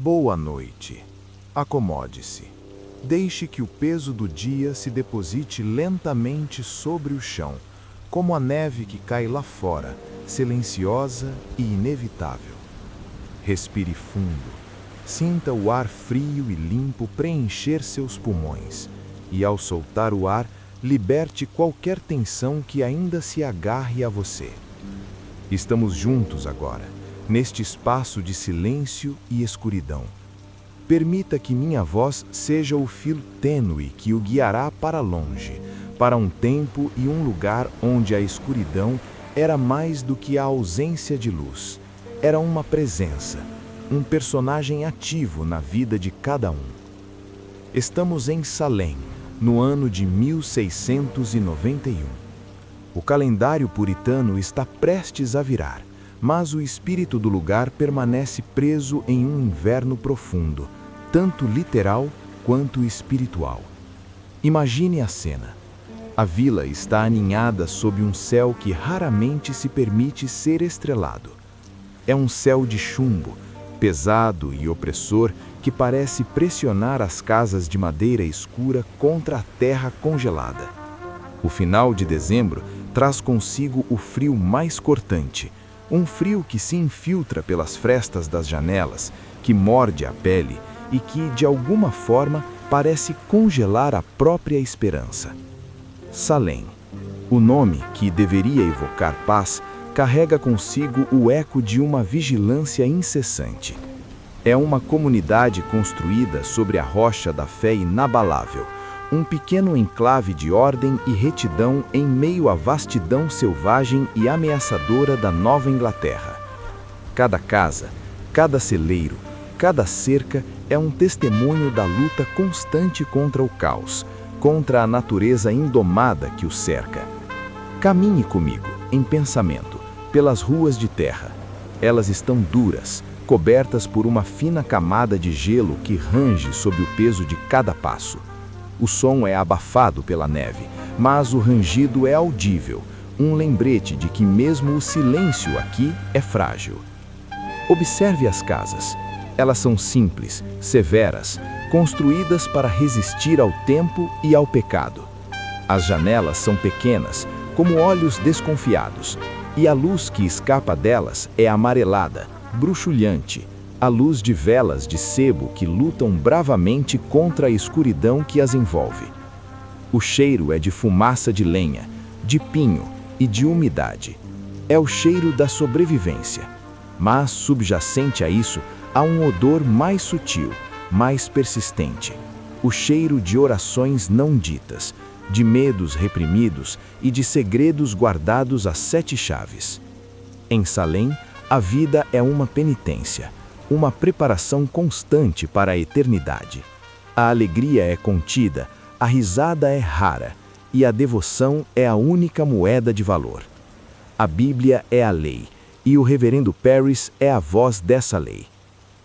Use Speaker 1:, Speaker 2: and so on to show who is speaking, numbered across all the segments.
Speaker 1: Boa noite. Acomode-se. Deixe que o peso do dia se deposite lentamente sobre o chão, como a neve que cai lá fora, silenciosa e inevitável. Respire fundo. Sinta o ar frio e limpo preencher seus pulmões, e ao soltar o ar, liberte qualquer tensão que ainda se agarre a você. Estamos juntos agora, neste espaço de silêncio e escuridão. Permita que minha voz seja o fio tênue que o guiará para longe, para um tempo e um lugar onde a escuridão era mais do que a ausência de luz. Era uma presença, um personagem ativo na vida de cada um. Estamos em Salem, no ano de 1691. O calendário puritano está prestes a virar, mas o espírito do lugar permanece preso em um inverno profundo, tanto literal quanto espiritual. Imagine a cena. A vila está aninhada sob um céu que raramente se permite ser estrelado. É um céu de chumbo, pesado e opressor, que parece pressionar as casas de madeira escura contra a terra congelada. O final de dezembro traz consigo o frio mais cortante, um frio que se infiltra pelas frestas das janelas, que morde a pele e que, de alguma forma, parece congelar a própria esperança. Salem. O nome, que deveria evocar paz, carrega consigo o eco de uma vigilância incessante. É uma comunidade construída sobre a rocha da fé inabalável, um pequeno enclave de ordem e retidão em meio à vastidão selvagem e ameaçadora da Nova Inglaterra. Cada casa, cada celeiro, cada cerca é um testemunho da luta constante contra o caos, contra a natureza indomada que o cerca. Caminhe comigo, em pensamento, pelas ruas de terra. Elas estão duras, cobertas por uma fina camada de gelo que range sob o peso de cada passo. O som é abafado pela neve, mas o rangido é audível, um lembrete de que mesmo o silêncio aqui é frágil. Observe as casas. Elas são simples, severas, construídas para resistir ao tempo e ao pecado. As janelas são pequenas, como olhos desconfiados, e a luz que escapa delas é amarelada, bruxulhante, a luz de velas de sebo que lutam bravamente contra a escuridão que as envolve. O cheiro é de fumaça de lenha, de pinho e de umidade. É o cheiro da sobrevivência. Mas, subjacente a isso, há um odor mais sutil, mais persistente. O cheiro de orações não ditas, de medos reprimidos e de segredos guardados a 7 chaves. Em Salem, a vida é uma penitência, uma preparação constante para a eternidade. A alegria é contida, a risada é rara e a devoção é a única moeda de valor. A Bíblia é a lei e o reverendo Paris é a voz dessa lei.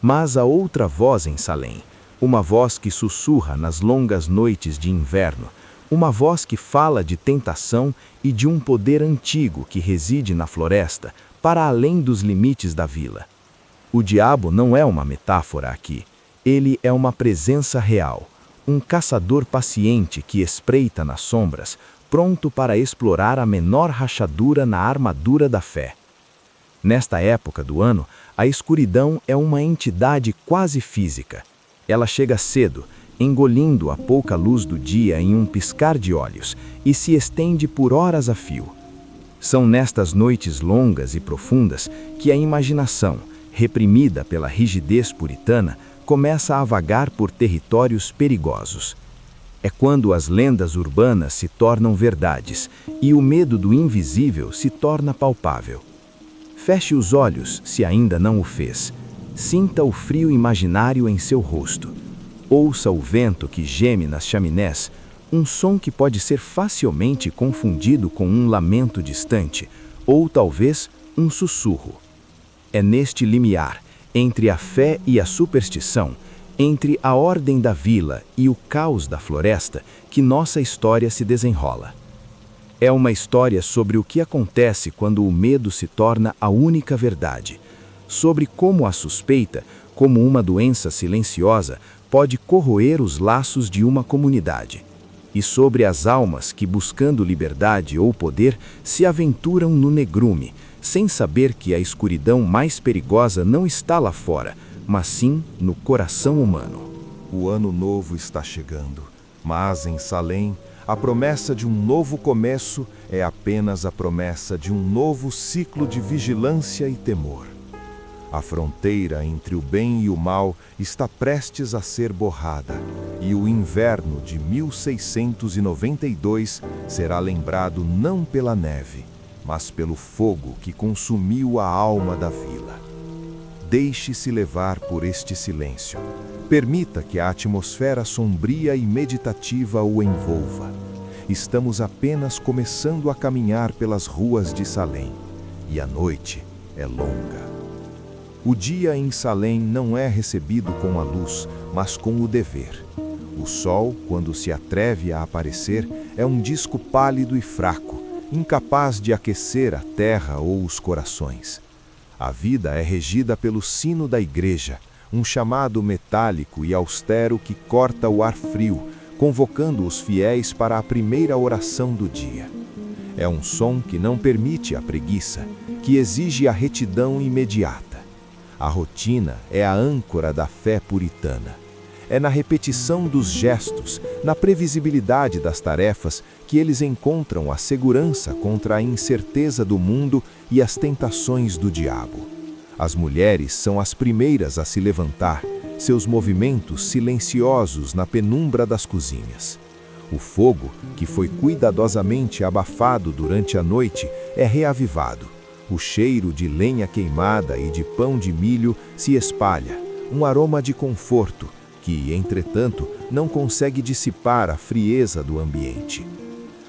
Speaker 1: Mas há outra voz em Salem, uma voz que sussurra nas longas noites de inverno, uma voz que fala de tentação e de um poder antigo que reside na floresta, para além dos limites da vila. O diabo não é uma metáfora aqui, ele é uma presença real, um caçador paciente que espreita nas sombras, pronto para explorar a menor rachadura na armadura da fé. Nesta época do ano, a escuridão é uma entidade quase física. Ela chega cedo, engolindo a pouca luz do dia em um piscar de olhos, e se estende por horas a fio. São nestas noites longas e profundas que a imaginação, reprimida pela rigidez puritana, começa a vagar por territórios perigosos. É quando as lendas urbanas se tornam verdades e o medo do invisível se torna palpável. Feche os olhos, se ainda não o fez. Sinta o frio imaginário em seu rosto. Ouça o vento que geme nas chaminés, um som que pode ser facilmente confundido com um lamento distante, ou talvez um sussurro. É neste limiar, entre a fé e a superstição, entre a ordem da vila e o caos da floresta, que nossa história se desenrola. É uma história sobre o que acontece quando o medo se torna a única verdade, sobre como a suspeita,
Speaker 2: como uma doença silenciosa, pode corroer os laços de uma comunidade. E sobre as almas que, buscando liberdade ou poder, se aventuram no negrume, sem saber que a escuridão mais perigosa não está lá fora, mas sim no coração humano.
Speaker 1: O ano novo está chegando, mas em Salem, a promessa de um novo começo é apenas a promessa de um novo ciclo de vigilância e temor. A fronteira entre o bem e o mal está prestes a ser borrada, e o inverno de 1692 será lembrado não pela neve, mas pelo fogo que consumiu a alma da vila. Deixe-se levar por este silêncio. Permita que a atmosfera sombria e meditativa o envolva. Estamos apenas começando a caminhar pelas ruas de Salem, e a noite é longa. O dia em Salem não é recebido com a luz, mas com o dever. O sol, quando se atreve a aparecer, é um disco pálido e fraco, incapaz de aquecer a terra ou os corações. A vida é regida pelo sino da igreja, um chamado metálico e austero que corta o ar frio, convocando os fiéis para a primeira oração do dia. É um som que não permite a preguiça, que exige a retidão imediata. A rotina é a âncora da fé puritana. É na repetição dos gestos, na previsibilidade das tarefas, que eles encontram a segurança contra a incerteza do mundo e as tentações do diabo. As mulheres são as primeiras a se levantar, seus movimentos silenciosos na penumbra das cozinhas. O fogo, que foi cuidadosamente abafado durante a noite, é reavivado. O cheiro de lenha queimada e de pão de milho se espalha, um aroma de conforto, que, entretanto, não consegue dissipar a frieza do ambiente.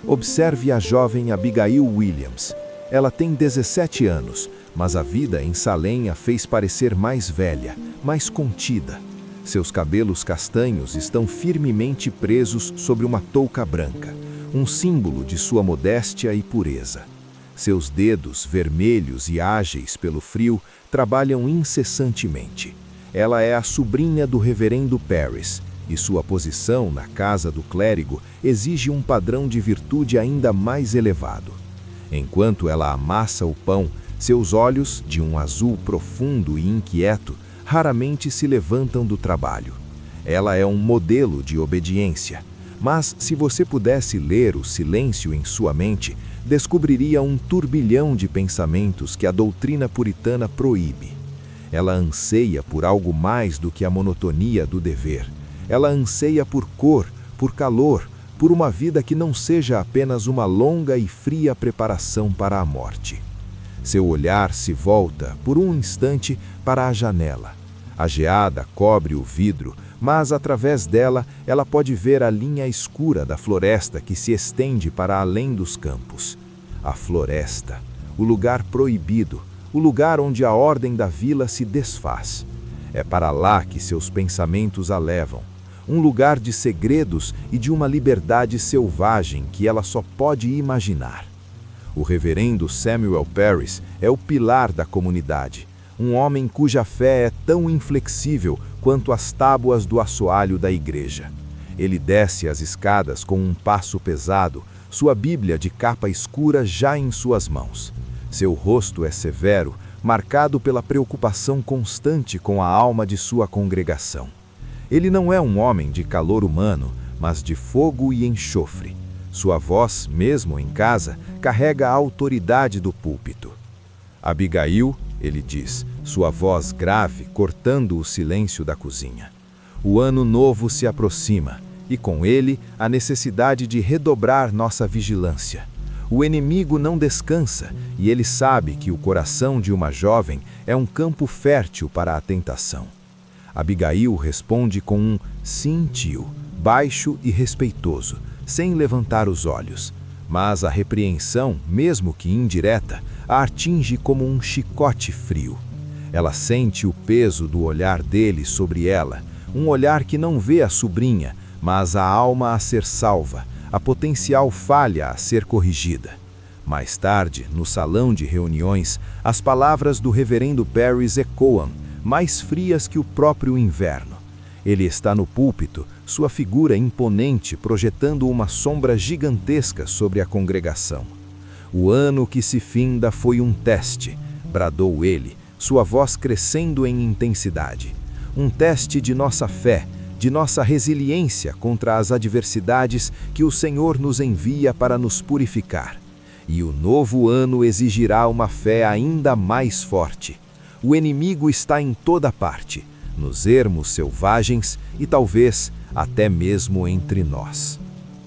Speaker 1: Observe a jovem Abigail Williams. Ela tem 17 anos, mas a vida em Salem a fez parecer mais velha, mais contida. Seus cabelos castanhos estão firmemente presos sobre uma touca branca, um símbolo de sua modéstia e pureza. Seus dedos, vermelhos e ágeis pelo frio, trabalham incessantemente. Ela é a sobrinha do reverendo Parris, e sua posição na casa do clérigo exige um padrão de virtude ainda mais elevado. Enquanto ela amassa o pão, seus olhos, de um azul profundo e inquieto, raramente se levantam do trabalho. Ela é um modelo de obediência, mas se você pudesse ler o silêncio em sua mente, descobriria um turbilhão de pensamentos que a doutrina puritana proíbe. Ela anseia por algo mais do que a monotonia do dever. Ela anseia por cor, por calor, por uma vida que não seja apenas uma longa e fria preparação para a morte. Seu olhar se volta, por um instante, para a janela. A geada cobre o vidro, mas através dela ela pode ver a linha escura da floresta que se estende para além dos campos. A floresta, o lugar proibido, o lugar onde a ordem da vila se desfaz. É para lá que seus pensamentos a levam, um lugar de segredos e de uma liberdade selvagem que ela só pode imaginar. O reverendo Samuel Parris é o pilar da comunidade, um homem cuja fé é tão inflexível quanto as tábuas do assoalho da igreja. Ele desce as escadas com um passo pesado, sua Bíblia de capa escura já em suas mãos. Seu rosto é severo, marcado pela preocupação constante com a alma de sua congregação. Ele não é um homem de calor humano, mas de fogo e enxofre. Sua voz, mesmo em casa, carrega a autoridade do púlpito. Abigail, ele diz, sua voz grave cortando o silêncio da cozinha. O ano novo se aproxima, e com ele a necessidade de redobrar nossa vigilância. O inimigo não descansa, e ele sabe que o coração de uma jovem é um campo fértil para a tentação. Abigail responde com um sim, tio, baixo e respeitoso, sem levantar os olhos. Mas a repreensão, mesmo que indireta, a atinge como um chicote frio. Ela sente o peso do olhar dele sobre ela, um olhar que não vê a sobrinha, mas a alma a ser salva, a potencial falha a ser corrigida. Mais tarde, no salão de reuniões, as palavras do reverendo Parris ecoam,
Speaker 2: mais frias que o próprio inverno. Ele está no púlpito, sua figura imponente projetando uma sombra gigantesca sobre a congregação. O ano que se finda foi um teste, bradou ele, sua voz crescendo em intensidade. Um teste de nossa fé, de nossa resiliência contra as adversidades que o Senhor nos envia para nos purificar. E o novo ano exigirá uma fé ainda mais forte. O inimigo está em toda parte, nos ermos selvagens e talvez até mesmo entre nós.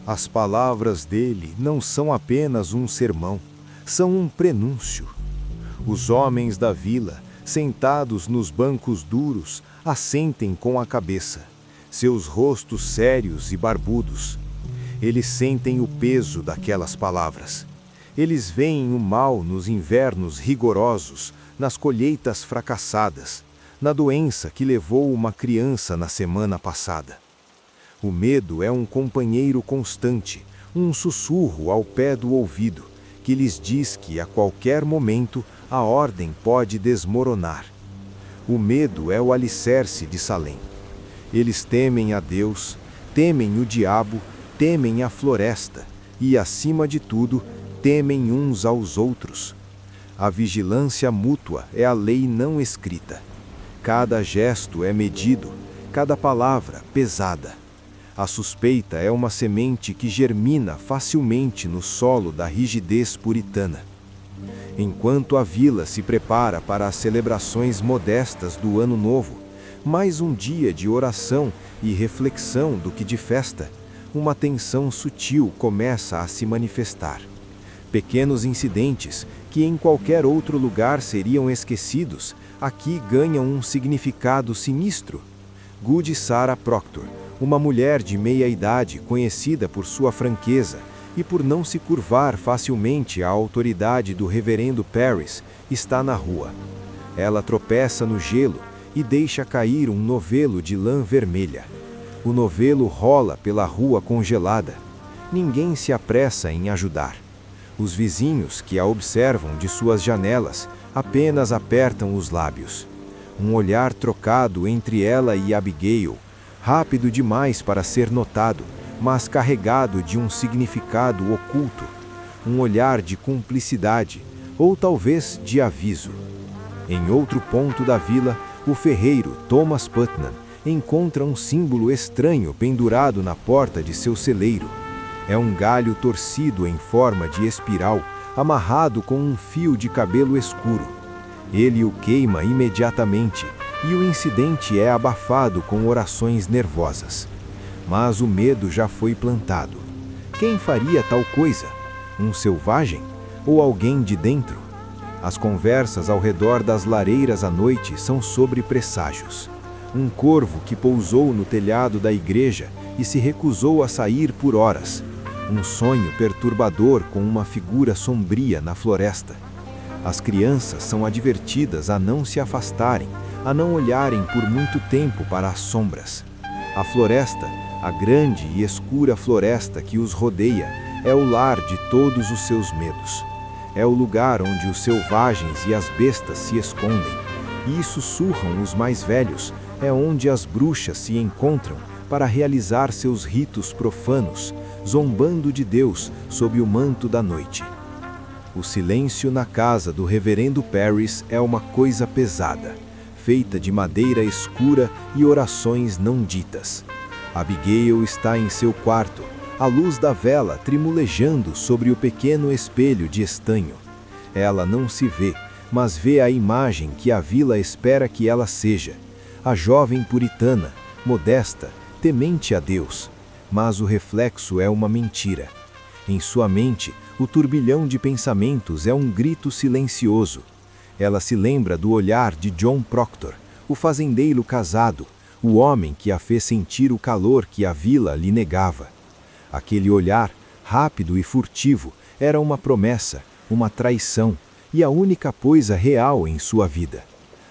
Speaker 1: As palavras dele não são apenas um sermão, são um prenúncio. Os homens da vila, sentados nos bancos duros, assentem com a cabeça, seus rostos sérios e barbudos. Eles sentem o peso daquelas palavras. Eles veem o mal nos invernos rigorosos, nas colheitas fracassadas, na doença que levou uma criança na semana passada. O medo é um companheiro constante, um sussurro ao pé do ouvido, que lhes diz que a qualquer momento a ordem pode desmoronar. O medo é o alicerce de Salém. Eles temem a Deus, temem o diabo, temem a floresta e, acima de tudo, temem uns aos outros. A vigilância mútua é a lei não escrita. Cada gesto é medido, cada palavra pesada. A suspeita é uma semente que germina facilmente no solo da rigidez puritana. Enquanto a vila se prepara para as celebrações modestas do Ano Novo, mais um dia de oração e reflexão do que de festa, uma tensão sutil começa a se manifestar. Pequenos incidentes, que em qualquer outro lugar seriam esquecidos, aqui ganham um significado sinistro. Goody Sarah Proctor, uma mulher de meia-idade conhecida por sua franqueza e por não se curvar facilmente à autoridade do reverendo Parris, está na rua. Ela tropeça no gelo e deixa cair um novelo de lã vermelha. O novelo rola pela rua congelada. Ninguém se apressa em ajudar. Os vizinhos que a observam de suas janelas apenas apertam os lábios. Um olhar trocado entre ela e Abigail, rápido demais para ser notado, mas carregado de um significado oculto. Um olhar de cumplicidade, ou talvez de aviso. Em outro ponto da vila, o ferreiro Thomas Putnam encontra um símbolo estranho pendurado na porta de seu celeiro. É um galho torcido em forma de espiral, amarrado com um fio de cabelo escuro. Ele o queima imediatamente, e o incidente é abafado com orações nervosas. Mas o medo já foi plantado. Quem faria tal coisa? Um selvagem? Ou alguém de dentro? As conversas ao redor das lareiras à noite são sobre presságios. Um corvo que pousou no telhado da igreja e se recusou a sair por horas. Um sonho perturbador com uma figura sombria na floresta. As crianças são advertidas a não se afastarem, a não olharem por muito tempo para as sombras. A floresta, a grande e escura floresta que os rodeia, é o lar de todos os seus medos. É o lugar onde os selvagens e as bestas se escondem, e sussurram os mais velhos, é onde as bruxas se encontram para realizar seus ritos profanos, zombando de Deus sob o manto da noite. O silêncio na casa do reverendo Parris é uma coisa pesada, feita de madeira escura e orações não ditas. Abigail está em seu quarto, a luz da vela trimulejando sobre o pequeno espelho de estanho. Ela não se vê, mas vê a imagem que a vila espera que ela seja. A jovem puritana, modesta, temente a Deus. Mas o reflexo é uma mentira. Em sua mente, o turbilhão de pensamentos é um grito silencioso. Ela se lembra do olhar de John Proctor, o fazendeiro casado, o homem que a fez sentir o calor que a vila lhe negava. Aquele olhar, rápido e furtivo, era uma promessa, uma traição e a única coisa real em sua vida.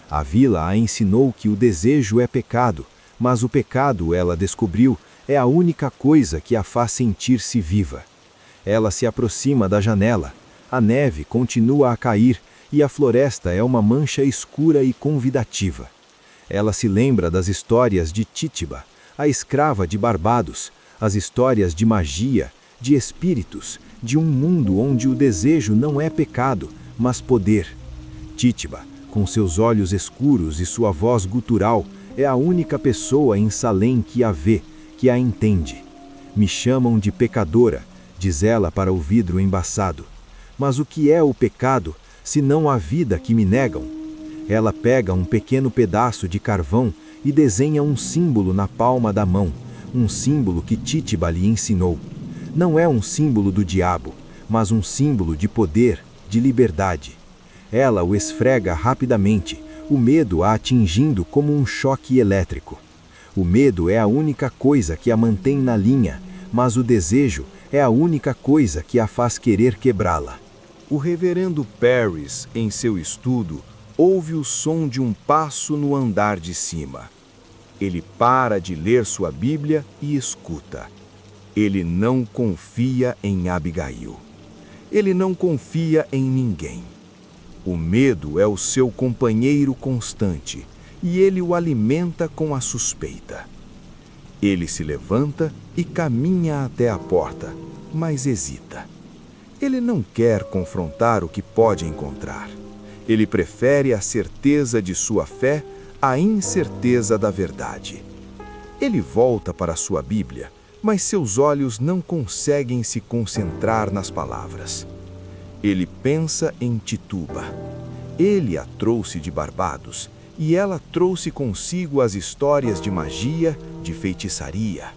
Speaker 1: A vila a ensinou que o desejo é pecado, mas o pecado, ela descobriu, é a única coisa que a faz sentir-se viva. Ela se aproxima da janela, a neve continua a cair e a floresta é uma mancha escura e convidativa.
Speaker 2: Ela se lembra das histórias de Tituba, a escrava de Barbados, as histórias de magia, de espíritos, de um mundo onde o desejo não é pecado, mas poder. Tituba, com seus olhos escuros e sua voz gutural, é a única pessoa em Salem que a vê, que a entende. Me chamam de pecadora, diz ela para o vidro embaçado. Mas o que é o pecado, se não a vida que me negam? Ela pega um pequeno pedaço de carvão e desenha um símbolo na palma da mão, um símbolo que Tituba lhe ensinou. Não é um símbolo do diabo, mas um símbolo de poder, de liberdade. Ela o esfrega rapidamente, o medo a atingindo como um choque elétrico. O medo é a única coisa que a mantém na linha, mas o desejo é a única coisa que a faz querer quebrá-la.
Speaker 1: O reverendo Parris, em seu estudo, ouve o som de um passo no andar de cima. Ele para de ler sua Bíblia e escuta. Ele não confia em Abigail. Ele não confia em ninguém. O medo é o seu companheiro constante, e ele o alimenta com a suspeita. Ele se levanta e caminha até a porta, mas hesita. Ele não quer confrontar o que pode encontrar. Ele prefere a certeza de sua fé à incerteza da verdade. Ele volta para sua Bíblia, mas seus olhos não conseguem se concentrar nas palavras. Ele pensa em Tituba. Ele a trouxe de Barbados, e ela trouxe consigo as histórias de magia, de feitiçaria.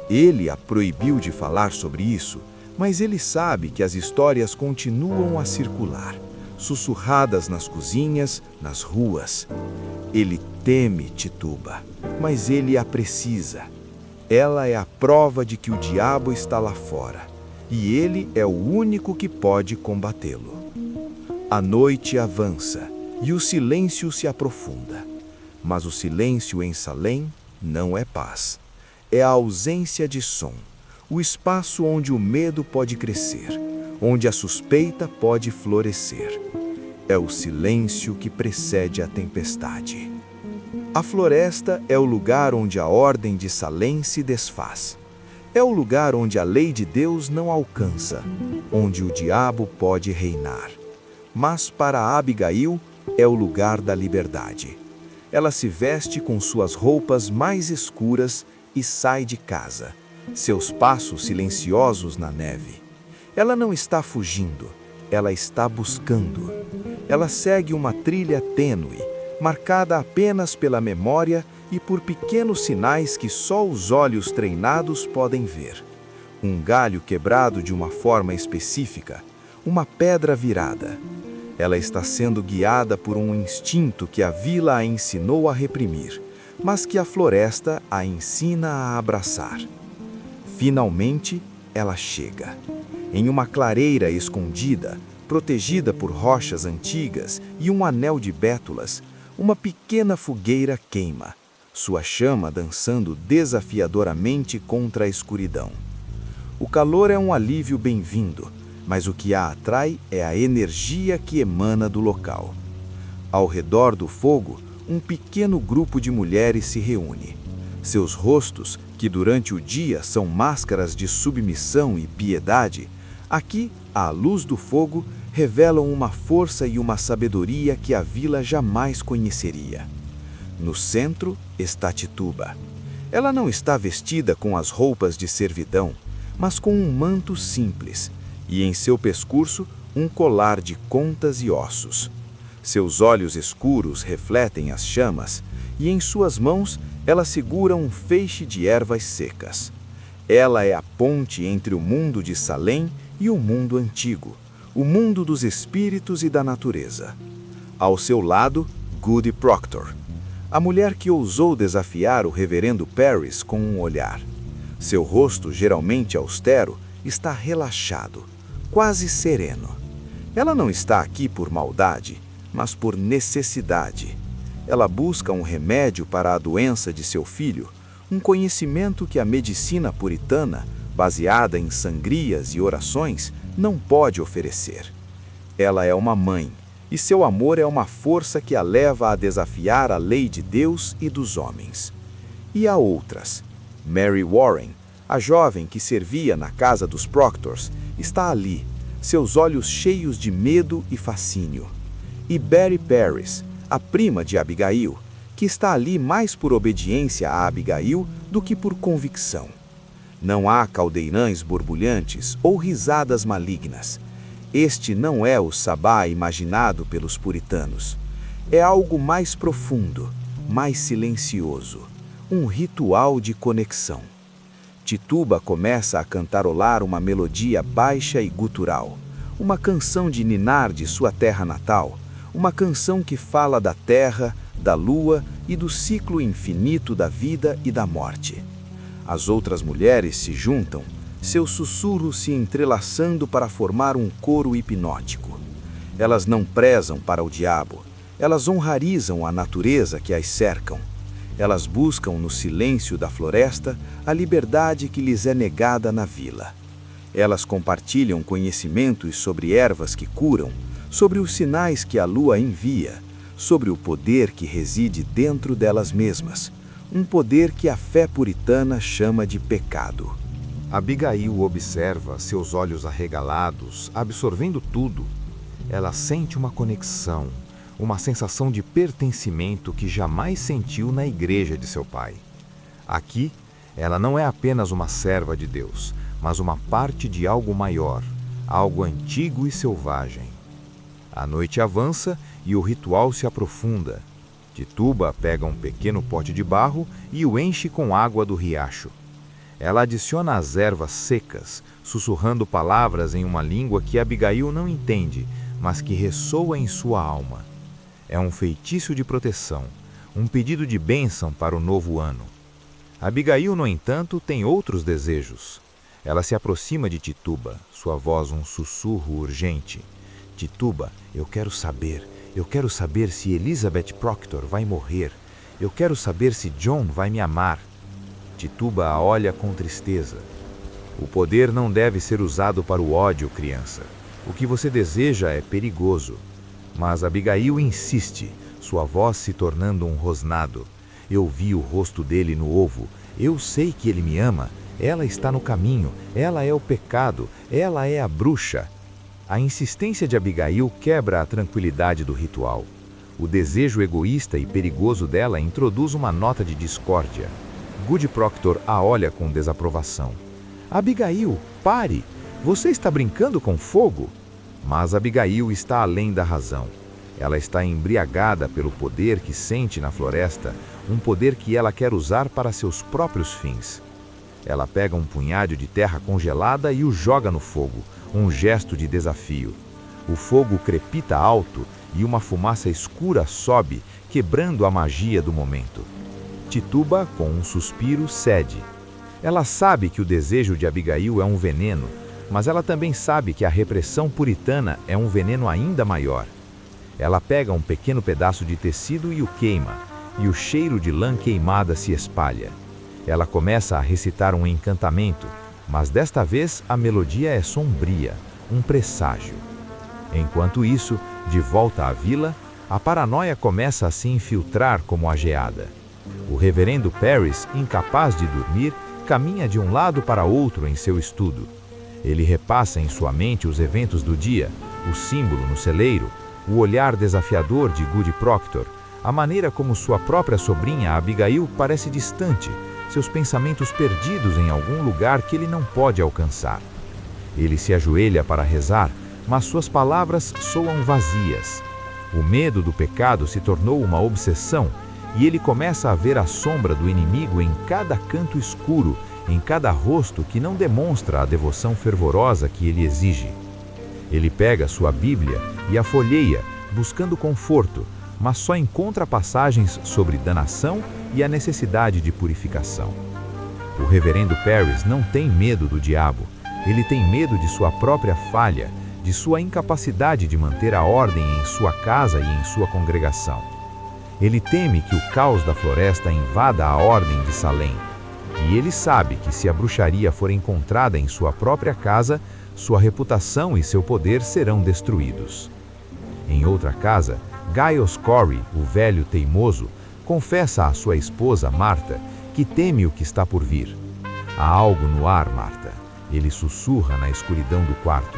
Speaker 1: Ele a proibiu de falar sobre isso, mas ele sabe que as histórias continuam a circular, sussurradas nas cozinhas, nas ruas. Ele teme Tituba, mas ele a precisa. Ela é a prova de que o diabo está lá fora, e ele é o único que pode combatê-lo. A noite avança, e o silêncio se aprofunda. Mas o silêncio em Salem não é paz. É a ausência de som, o espaço onde o medo pode crescer, onde a suspeita pode florescer. É o silêncio que precede a tempestade. A floresta é o lugar onde a ordem de Salem se desfaz. É o lugar onde a lei de Deus não alcança, onde o diabo pode reinar. Mas para Abigail é o lugar da liberdade. Ela se veste com suas roupas mais escuras e sai de casa, seus passos silenciosos na neve. Ela não está fugindo, ela está buscando. Ela segue uma trilha tênue, marcada apenas pela memória e por pequenos sinais que só os olhos treinados podem ver. Um galho quebrado de uma forma específica, uma pedra virada. Ela está sendo guiada por um instinto que a vila a ensinou a reprimir, mas que a floresta a ensina a abraçar. Finalmente, ela chega. Em uma clareira escondida, protegida por rochas antigas e um anel de bétulas, uma pequena fogueira queima, sua chama dançando desafiadoramente contra a escuridão. O calor é um alívio bem-vindo, mas o que a atrai é a energia que emana do local. Ao redor do fogo, um pequeno grupo de mulheres se reúne. Seus rostos, que durante o dia são máscaras de submissão e piedade, aqui, à luz do fogo, revelam uma força e uma sabedoria que a vila jamais conheceria. No centro está Tituba. Ela não está vestida com as roupas de servidão, mas com um manto simples, e em seu pescoço um colar de contas e ossos. Seus olhos escuros refletem as chamas, e em suas mãos ela segura um feixe de ervas secas. Ela é a ponte entre o mundo de Salem e o mundo antigo, o mundo dos espíritos e da natureza. Ao seu lado, Goody Proctor, a mulher que ousou desafiar o reverendo Parris com um olhar. Seu rosto, geralmente austero, está relaxado, quase sereno. Ela não está aqui por maldade, mas por necessidade. Ela busca um remédio para a doença de seu filho, um conhecimento que a medicina puritana, baseada em sangrias e orações, não pode oferecer. Ela é uma mãe,
Speaker 2: e seu amor é uma força que a leva a desafiar a lei de Deus e dos homens. E há outras. Mary Warren, a jovem que servia na casa dos Proctors, está ali, seus olhos cheios de medo e fascínio. E Betty Paris, a prima de Abigail, que está ali mais por obediência a Abigail do que por convicção. Não há caldeirães borbulhantes ou risadas malignas. Este não é o sabá imaginado pelos puritanos. É algo mais profundo, mais silencioso, um ritual de conexão. Tituba começa a cantarolar uma melodia baixa e gutural, uma canção de ninar de sua terra natal, uma canção que fala da terra, da lua e do ciclo infinito da vida e da morte. As outras mulheres se juntam, seus sussurros se entrelaçando para formar um coro hipnótico. Elas não prezam para o diabo, elas honrarizam a natureza que as cercam. Elas buscam no silêncio da floresta a liberdade que lhes é negada na vila. Elas compartilham conhecimentos sobre ervas que curam, sobre os sinais que a lua envia, sobre o poder que reside dentro delas mesmas, um poder que a fé puritana chama de pecado.
Speaker 1: Abigail observa, seus olhos arregalados, absorvendo tudo. Ela sente uma conexão, uma sensação de pertencimento que jamais sentiu na igreja de seu pai. Aqui, ela não é apenas uma serva de Deus, mas uma parte de algo maior, algo antigo e selvagem. A noite avança e o ritual se aprofunda. Tituba pega um pequeno pote de barro e o enche com água do riacho. Ela adiciona as ervas secas, sussurrando palavras em uma língua que Abigail não entende, mas que ressoa em sua alma. É um feitiço de proteção, um pedido de bênção para o novo ano. Abigail, no entanto, tem outros desejos. Ela se aproxima de Tituba, sua voz um sussurro urgente. Tituba, eu quero saber se Elizabeth Proctor vai morrer. Eu quero saber se John vai me amar. Tituba a olha com tristeza. O poder não deve ser usado para o ódio, criança. O que você deseja é perigoso. Mas Abigail insiste, sua voz se tornando um rosnado. Eu vi o rosto dele no ovo. Eu sei que ele me ama. Ela está no caminho. Ela é o pecado. Ela é a bruxa. A insistência de Abigail quebra a tranquilidade do ritual. O desejo egoísta e perigoso dela introduz uma nota de discórdia. Goody Proctor a olha com desaprovação. Abigail, pare! Você está brincando com fogo? Mas Abigail está além da razão. Ela está embriagada pelo poder que sente na floresta, um poder que ela quer usar para seus próprios fins. Ela pega um punhado de terra congelada e o joga no fogo, um gesto de desafio. O fogo crepita alto e uma fumaça escura sobe, quebrando a magia do momento. Tituba, com um suspiro, cede. Ela sabe que o desejo de Abigail é um veneno, mas ela também sabe que a repressão puritana é um veneno ainda maior. Ela pega um pequeno pedaço de tecido e o queima, e o cheiro de lã queimada se espalha. Ela começa a recitar um encantamento, mas desta vez a melodia é sombria, um presságio. Enquanto isso, de volta à vila, a paranoia começa a se infiltrar como a geada. O reverendo Paris, incapaz de dormir, caminha de um lado para outro em seu estudo. Ele repassa em sua mente os eventos do dia, o símbolo no celeiro, o olhar desafiador de Goody Proctor, a maneira como sua própria sobrinha Abigail parece distante, seus pensamentos perdidos em algum lugar que ele não pode alcançar. Ele se ajoelha para rezar, mas suas palavras soam vazias. O medo do pecado se tornou uma obsessão e ele começa a ver a sombra do inimigo em cada canto escuro, em cada rosto que não demonstra a devoção fervorosa que ele exige. Ele pega sua Bíblia e a folheia, buscando conforto, mas só encontra passagens sobre danação e a necessidade de purificação. O reverendo Paris não tem medo do diabo, ele tem medo de sua própria falha, de sua incapacidade de manter a ordem em sua casa e em sua congregação. Ele teme que o caos da floresta invada a ordem de Salem, e ele sabe que se a bruxaria for encontrada em sua própria casa, sua reputação e seu poder serão destruídos.
Speaker 3: Em outra casa, Giles Corey, o velho teimoso, confessa à sua esposa Marta que teme o que está por vir. Há algo no ar, Marta. Ele sussurra na escuridão do quarto.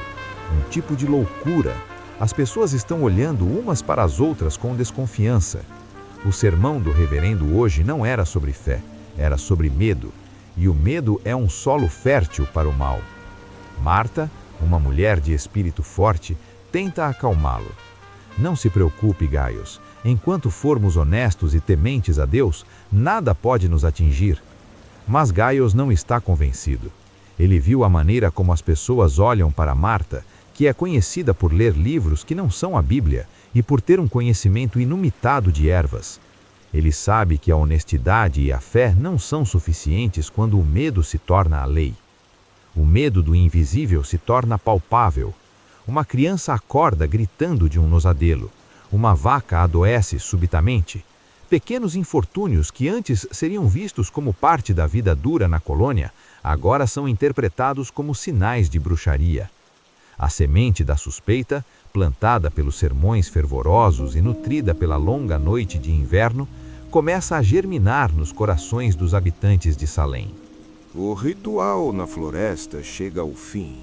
Speaker 3: Um tipo de loucura. As pessoas estão olhando umas para as outras com desconfiança. O sermão do reverendo hoje não era sobre fé, era sobre medo. E o medo é um solo fértil para o mal. Marta, uma mulher de espírito forte, tenta acalmá-lo. Não se preocupe, Giles. Enquanto formos honestos e tementes a Deus, nada pode nos atingir. Mas Giles não está convencido. Ele viu a maneira como as pessoas olham para Marta, que é conhecida por ler livros que não são a Bíblia e por ter um conhecimento ilimitado de ervas. Ele sabe que a honestidade e a fé não são suficientes quando o medo se torna a lei. O medo do invisível se torna palpável. Uma criança acorda gritando de um nosadelo. Uma vaca adoece subitamente. Pequenos infortúnios que antes seriam vistos como parte da vida dura na colônia, agora são interpretados como sinais de bruxaria. A semente da suspeita, plantada pelos sermões fervorosos e nutrida pela longa noite de inverno, começa a germinar nos corações dos habitantes de Salem.
Speaker 4: O ritual na floresta chega ao fim.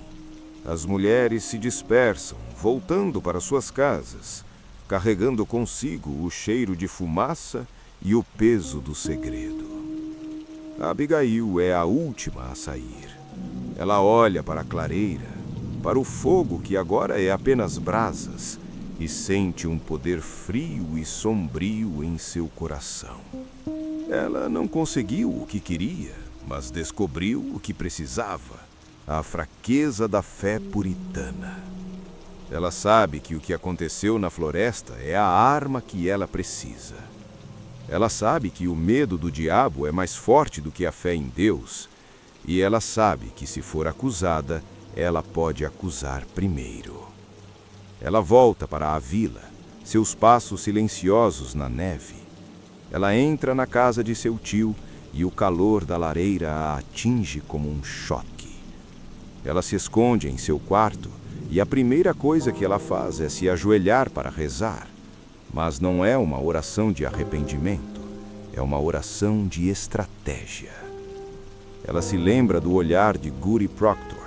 Speaker 4: As mulheres se dispersam, voltando para suas casas, carregando consigo o cheiro de fumaça e o peso do segredo. Abigail é a última a sair. Ela olha para a clareira, para o fogo que agora é apenas brasas, e sente um poder frio e sombrio em seu coração. Ela não conseguiu o que queria, mas descobriu o que precisava: a fraqueza da fé puritana. Ela sabe que o que aconteceu na floresta é a arma que ela precisa. Ela sabe que o medo do diabo é mais forte do que a fé em Deus, e ela sabe que, se for acusada, ela pode acusar primeiro. Ela volta para a vila, seus passos silenciosos na neve. Ela entra na casa de seu tio e o calor da lareira a atinge como um choque. Ela se esconde em seu quarto e a primeira coisa que ela faz é se ajoelhar para rezar. Mas não é uma oração de arrependimento, é uma oração de estratégia. Ela se lembra do olhar de Goody Proctor.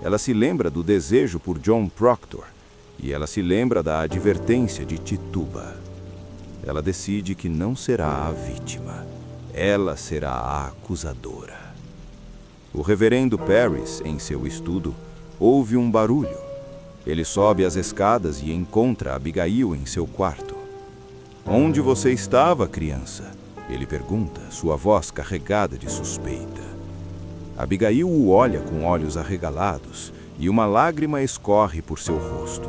Speaker 4: Ela se lembra do desejo por John Proctor. E ela se lembra da advertência de Tituba. Ela decide que não será a vítima. Ela será a acusadora. O reverendo Parris, em seu estudo, ouve um barulho. Ele sobe as escadas e encontra Abigail em seu quarto. "Onde você estava, criança?" ele pergunta, sua voz carregada de suspeita. Abigail o olha com olhos arregalados e uma lágrima escorre por seu rosto.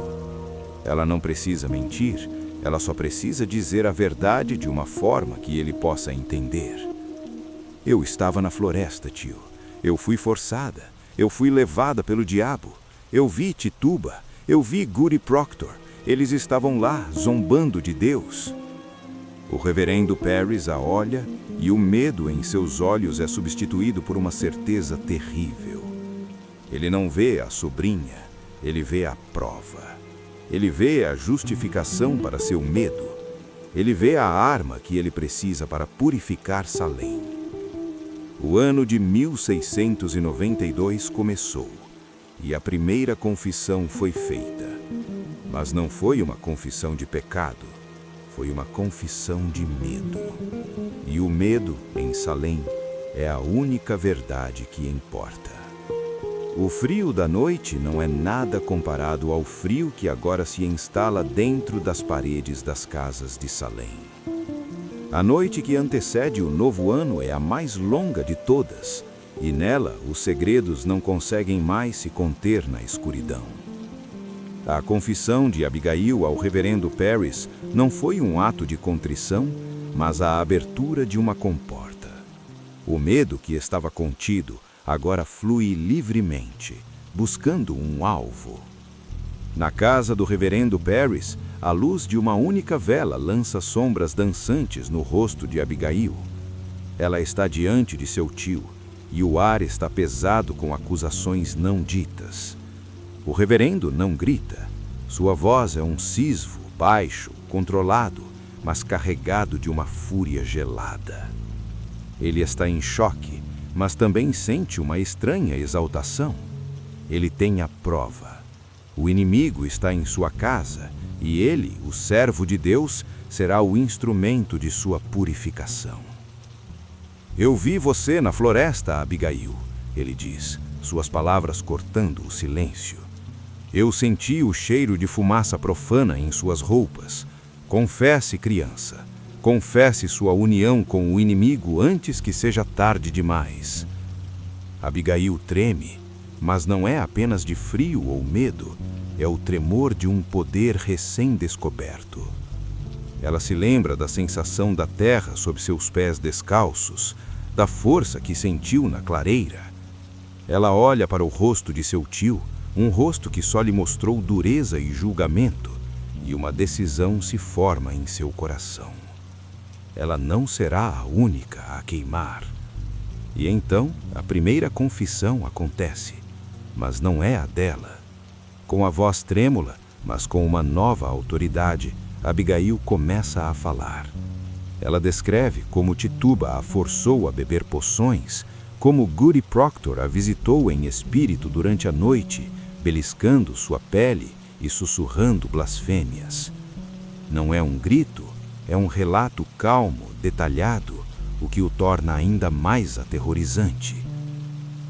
Speaker 4: Ela não precisa mentir, ela só precisa dizer a verdade de uma forma que ele possa entender. "Eu estava na floresta, tio. Eu fui forçada. Eu fui levada pelo diabo. Eu vi Tituba. Eu vi Goody Proctor. Eles estavam lá, zombando de Deus." O reverendo Parris a olha e o medo em seus olhos é substituído por uma certeza terrível. Ele não vê a sobrinha, ele vê a prova. Ele vê a justificação para seu medo. Ele vê a arma que ele precisa para purificar Salem. O ano de 1692 começou, e a primeira confissão foi feita. Mas não foi uma confissão de pecado, foi uma confissão de medo. E o medo, em Salem, é a única verdade que importa. O frio da noite não é nada comparado ao frio que agora se instala dentro das paredes das casas de Salem. A noite que antecede o novo ano é a mais longa de todas, e nela os segredos não conseguem mais se conter na escuridão. A confissão de Abigail ao reverendo Parris não foi um ato de contrição, mas a abertura de uma comporta. O medo que estava contido agora flui livremente, buscando um alvo. Na casa do reverendo Parris, a luz de uma única vela lança sombras dançantes no rosto de Abigail. Ela está diante de seu tio, e o ar está pesado com acusações não ditas. O reverendo não grita. Sua voz é um cisvo,
Speaker 2: baixo, controlado, mas carregado de uma fúria gelada. Ele está em choque, mas também sente uma estranha exaltação. Ele tem a prova. O inimigo está em sua casa e ele, o servo de Deus, será o instrumento de sua purificação. Eu vi você na floresta, Abigail, ele diz, suas palavras cortando o silêncio. Eu senti o cheiro de fumaça profana em suas roupas. Confesse, criança. Confesse sua união com o inimigo antes que seja tarde demais. Abigail treme, mas não é apenas de frio ou medo, é o tremor de um poder recém-descoberto. Ela se lembra da sensação da terra sob seus pés descalços, da força que sentiu na clareira. Ela olha para o rosto de seu tio, um rosto que só lhe mostrou dureza e julgamento, e uma decisão se forma em seu coração. Ela não será a única a queimar. E então, a primeira confissão acontece, mas não é a dela. Com a voz trêmula, mas com uma nova autoridade, Abigail começa a falar. Ela descreve como Tituba a forçou a beber poções, como Goody Proctor a visitou em espírito durante a noite, beliscando sua pele e sussurrando blasfêmias. Não é um grito, é um relato calmo, detalhado, o que o torna ainda mais aterrorizante.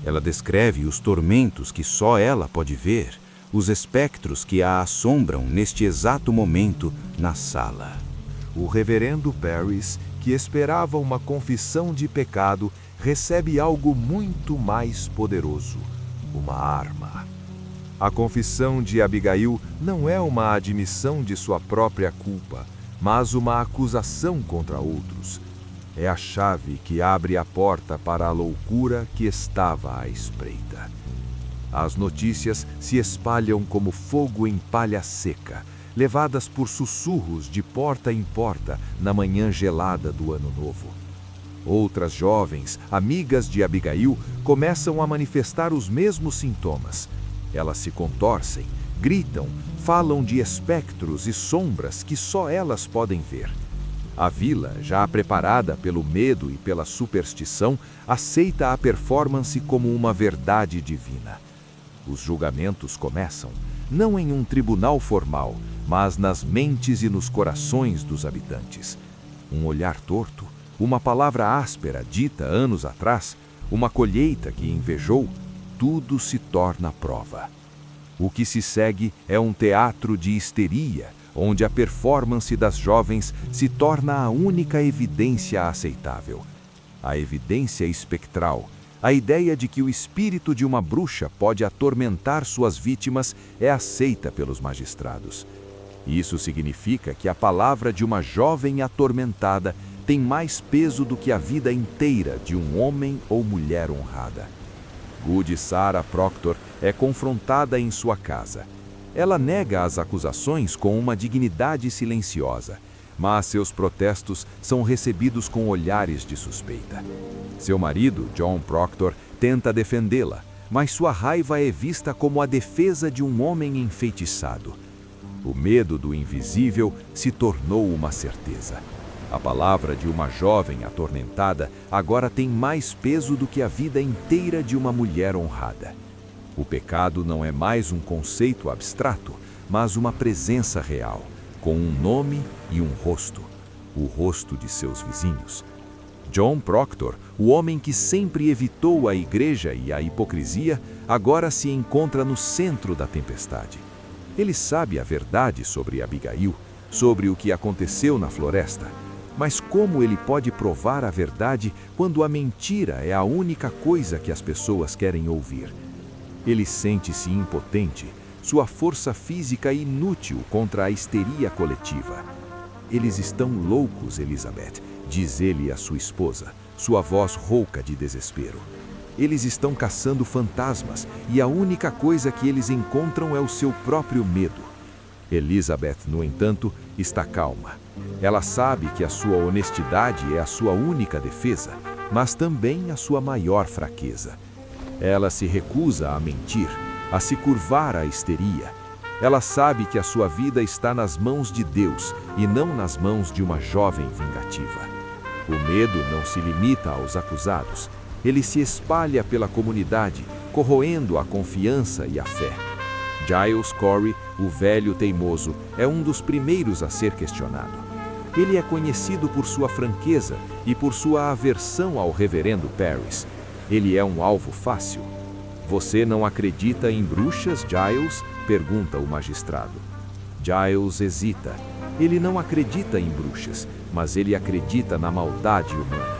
Speaker 2: Ela descreve os tormentos que só ela pode ver, os espectros que a assombram neste exato momento na sala.
Speaker 1: O reverendo Parris, que esperava uma confissão de pecado, recebe algo muito mais poderoso: uma arma. A confissão de Abigail não é uma admissão de sua própria culpa, mas uma acusação contra outros. É a chave que abre a porta para a loucura que estava à espreita. As notícias se espalham como fogo em palha seca, levadas por sussurros de porta em porta na manhã gelada do Ano Novo. Outras jovens, amigas de Abigail, começam a manifestar os mesmos sintomas. Elas se contorcem, gritam, falam de espectros e sombras que só elas podem ver. A vila, já preparada pelo medo e pela superstição, aceita a performance como uma verdade divina. Os julgamentos começam, não em um tribunal formal, mas nas mentes e nos corações dos habitantes. Um olhar torto, uma palavra áspera dita anos atrás, uma colheita que invejou, tudo se torna prova. O que se segue é um teatro de histeria, onde a performance das jovens se torna a única evidência aceitável. A evidência espectral, a ideia de que o espírito de uma bruxa pode atormentar suas vítimas é aceita pelos magistrados. Isso significa que a palavra de uma jovem atormentada tem mais peso do que a vida inteira de um homem ou mulher honrada. Goody Sarah Proctor é confrontada em sua casa. Ela nega as acusações com uma dignidade silenciosa, mas seus protestos são recebidos com olhares de suspeita. Seu marido, John Proctor, tenta defendê-la, mas sua raiva é vista como a defesa de um homem enfeitiçado. O medo do invisível se tornou uma certeza. A palavra de uma jovem atormentada agora tem mais peso do que a vida inteira de uma mulher honrada. O pecado não é mais um conceito abstrato, mas uma presença real, com um nome e um rosto, o rosto de seus vizinhos. John Proctor, o homem que sempre evitou a igreja e a hipocrisia, agora se encontra no centro da tempestade. Ele sabe a verdade sobre Abigail, sobre o que aconteceu na floresta. Mas como ele pode provar a verdade quando a mentira é a única coisa que as pessoas querem ouvir? Ele sente-se impotente, sua força física inútil contra a histeria coletiva. Eles estão loucos, Elizabeth, diz ele à sua esposa, sua voz rouca de desespero. Eles estão caçando fantasmas e a única coisa que eles encontram é o seu próprio medo. Elizabeth, no entanto, está calma. Ela sabe que a sua honestidade é a sua única defesa, mas também a sua maior fraqueza. Ela se recusa a mentir, a se curvar à histeria.
Speaker 3: Ela sabe que a sua vida está nas mãos de Deus e não nas mãos de uma jovem vingativa. O medo não se limita aos acusados. Ele se espalha pela comunidade, corroendo a confiança e a fé. Giles Corey, o velho teimoso, é um dos primeiros a ser questionado. Ele é conhecido por sua franqueza e por sua aversão ao reverendo Parris. Ele é um alvo fácil. Você não acredita em bruxas, Giles? Pergunta o magistrado. Giles hesita. Ele não acredita em bruxas, mas ele acredita na maldade humana.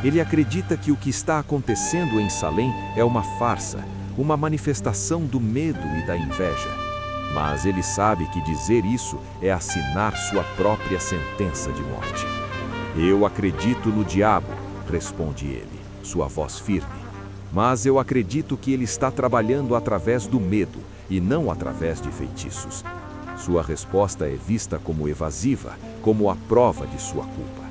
Speaker 3: Ele acredita que o que está acontecendo em Salem é uma farsa, uma manifestação do medo e da inveja. Mas ele sabe que dizer isso é assinar sua própria sentença de morte. Eu acredito no diabo, responde ele, sua voz firme. Mas eu acredito que ele está trabalhando através do medo e não através de feitiços. Sua resposta é vista como evasiva, como a prova de sua culpa.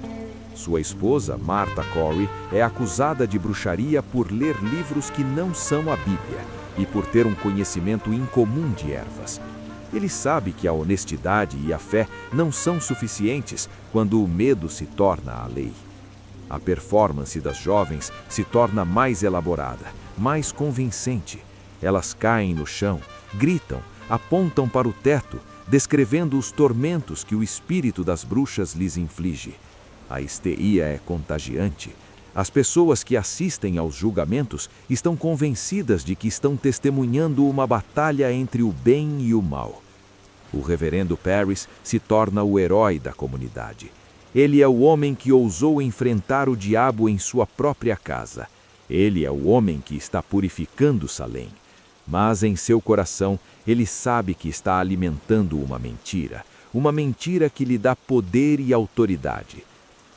Speaker 3: Sua esposa, Martha Corey, é acusada de bruxaria por ler livros que não são a Bíblia e por ter um conhecimento incomum de ervas. Ele sabe que a honestidade e a fé não são suficientes quando o medo se torna a lei. A performance das jovens se torna mais elaborada, mais convincente. Elas caem no chão, gritam, apontam para o teto, descrevendo os tormentos que o espírito das bruxas lhes inflige. A histeria é contagiante. As pessoas que assistem aos julgamentos estão convencidas de que estão testemunhando uma batalha entre o bem e o mal. O reverendo Parris se torna o herói da comunidade. Ele é o homem que ousou enfrentar o diabo em sua própria casa. Ele é o homem que está purificando Salem. Mas em seu coração, ele sabe que está alimentando uma mentira que lhe dá poder e autoridade.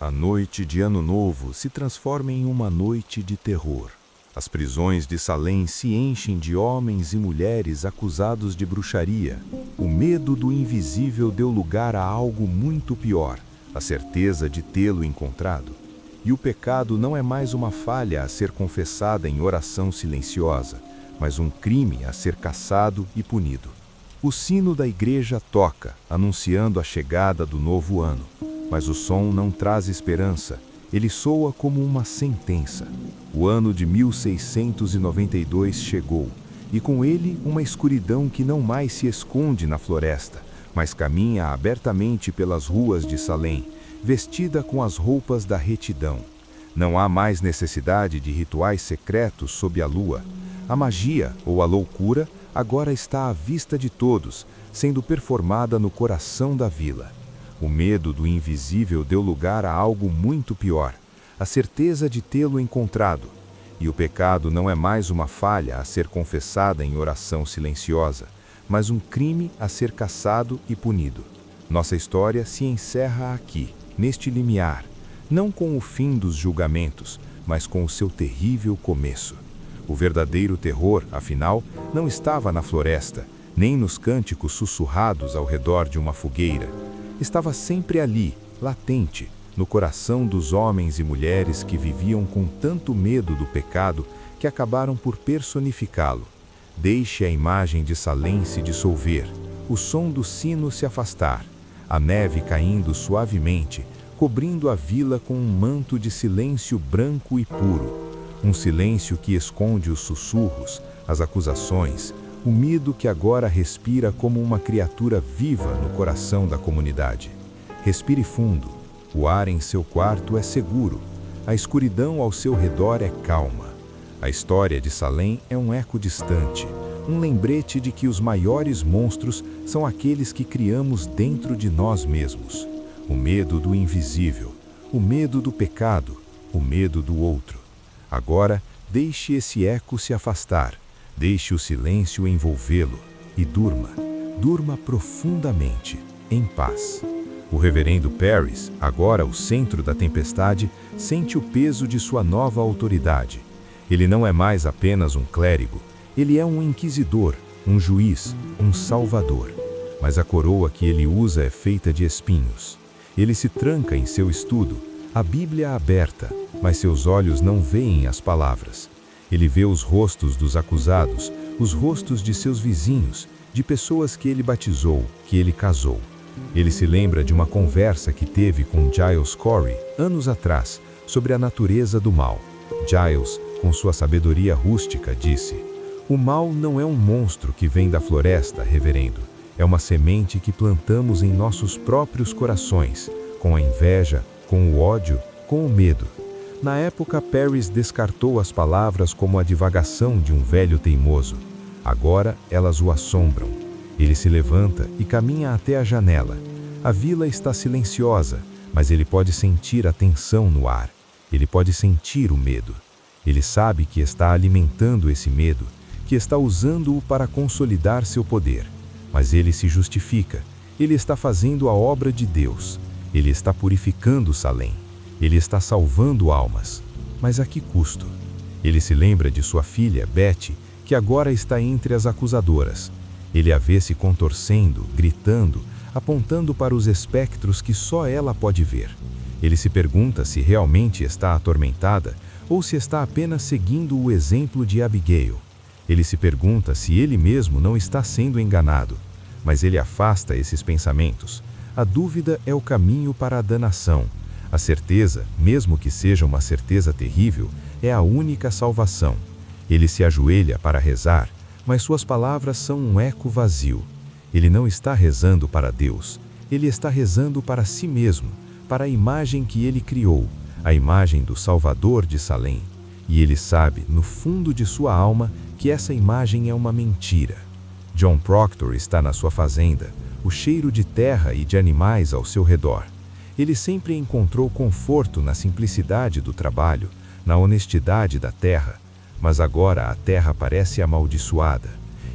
Speaker 1: A noite de Ano Novo se transforma em uma noite de terror. As prisões de Salem se enchem de homens e mulheres acusados de bruxaria. O medo do invisível deu lugar a algo muito pior, a certeza de tê-lo encontrado. E o pecado não é mais uma falha a ser confessada em oração silenciosa, mas um crime a ser caçado e punido. O sino da igreja toca, anunciando a chegada do novo ano, mas o som não traz esperança, ele soa como uma sentença. O ano de 1692 chegou, e com ele uma escuridão que não mais se esconde na floresta, mas caminha abertamente pelas ruas de Salem, vestida com as roupas da retidão. Não há mais necessidade de rituais secretos sob a lua. A magia, ou a loucura, agora está à vista de todos, sendo performada no coração da vila. O medo do invisível deu lugar a algo muito pior, a certeza de tê-lo encontrado. E o pecado não é mais uma falha a ser confessada em oração silenciosa, mas um crime a ser caçado e punido. Nossa história se encerra aqui, neste limiar, não com o fim dos julgamentos, mas com o seu terrível começo. O verdadeiro terror, afinal, não estava na floresta, nem nos cânticos sussurrados ao redor de uma fogueira. Estava sempre ali, latente, no coração dos homens e mulheres que viviam com tanto medo do pecado que acabaram por personificá-lo. Deixe a imagem de Salem se dissolver, o som do sino se afastar, a neve caindo suavemente, cobrindo a vila com um manto de silêncio branco e puro. Um silêncio que esconde os sussurros, as acusações, o medo que agora respira como uma criatura viva no coração da comunidade. Respire fundo. O ar em seu quarto é seguro. A escuridão ao seu redor é calma. A história de Salem é um eco distante, um lembrete de que os maiores monstros são aqueles que criamos dentro de nós mesmos. O medo do invisível, o medo do pecado, o medo do outro. Agora, deixe esse eco se afastar, deixe o silêncio envolvê-lo e durma, durma profundamente, em paz. O reverendo Parris, agora o centro da tempestade, sente o peso de sua nova autoridade. Ele não é mais apenas um clérigo, ele é um inquisidor, um juiz, um salvador. Mas a coroa que ele usa é feita de espinhos. Ele se tranca em seu estudo, a Bíblia aberta, mas seus olhos não veem as palavras. Ele vê os rostos dos acusados, os rostos de seus vizinhos,
Speaker 3: de pessoas que ele batizou, que ele casou. Ele se lembra de uma conversa que teve com Giles Corey, anos atrás, sobre a natureza do mal. Giles, com sua sabedoria rústica, disse: "O mal não é um monstro que vem da floresta, reverendo. É uma semente que plantamos em nossos próprios corações, com a inveja, com o ódio, com o medo." Na época, Paris descartou as palavras como a divagação de um velho teimoso. Agora, elas o assombram. Ele se levanta e caminha até a janela. A vila está silenciosa, mas ele pode sentir a tensão no ar. Ele pode sentir o medo. Ele sabe que está alimentando esse medo, que está usando-o para consolidar seu poder. Mas ele se justifica. Ele está fazendo a obra de Deus. Ele está purificando Salem. Ele está salvando almas. Mas a que custo? Ele se lembra de sua filha, Betty, que agora está entre as acusadoras. Ele a vê se contorcendo, gritando, apontando para os espectros que só ela pode ver. Ele se pergunta se realmente está atormentada ou se está apenas seguindo o exemplo de Abigail. Ele se pergunta se ele mesmo não está sendo enganado. Mas ele afasta esses pensamentos. A dúvida é o caminho para a danação. A certeza, mesmo que seja uma certeza terrível, é a única salvação. Ele se ajoelha para rezar, mas suas palavras são um eco vazio. Ele não está rezando para Deus. Ele está rezando para si mesmo, para a imagem que ele criou, a imagem do Salvador de Salem. E ele sabe, no fundo de sua alma, que essa imagem é uma mentira. John Proctor está na sua fazenda, o cheiro de terra e de animais ao seu redor. Ele sempre encontrou conforto na simplicidade do trabalho, na honestidade da terra, mas agora a terra parece amaldiçoada.